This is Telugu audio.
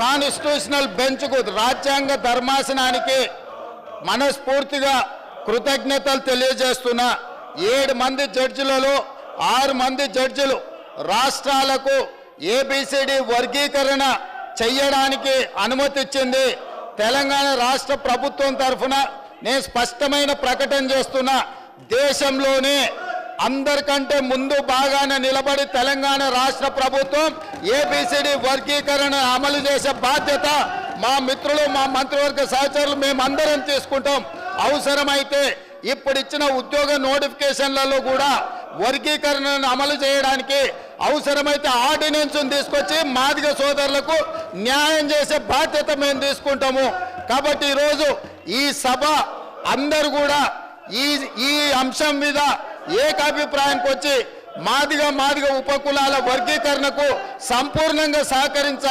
కాన్స్టిట్యూషనల్ బెంచ్కు రాజ్యాంగ ధర్మాసనానికి మనస్ఫూర్తిగా కృతజ్ఞతలు తెలియజేస్తున్నా. 7 మంది జడ్జిలలో 6 మంది జడ్జిలు రాష్ట్రాలకు ABCD వర్గీకరణ చేయడానికి అనుమతి ఇచ్చింది. తెలంగాణ రాష్ట్ర ప్రభుత్వం తరఫున నేను స్పష్టమైన ప్రకటన చేస్తున్నా. దేశంలోనే అందరికంటే ముందు బాగానే నిలబడి తెలంగాణ రాష్ట్ర ప్రభుత్వం ABCD వర్గీకరణ అమలు చేసే బాధ్యత మా మిత్రులు, మా మంత్రివర్గ సహచరులు మేమందరం తీసుకుంటాం. అవసరమైతే ఇప్పుడు ఇచ్చిన ఉద్యోగ నోటిఫికేషన్లలో కూడా వర్గీకరణను అమలు చేయడానికి అవసరమైతే ఆర్డినెన్స్ తీసుకొచ్చి మాదిగ సోదరులకు న్యాయం చేసే బాధ్యత మేము తీసుకుంటాము. కాబట్టి ఈరోజు ఈ సభ అందరూ కూడా ఈ అంశం మీద ఏకాభిప్రాయానికి వచ్చి మాదిగ ఉపకులాల వర్గీకరణకు సంపూర్ణంగా సహకరించాలి.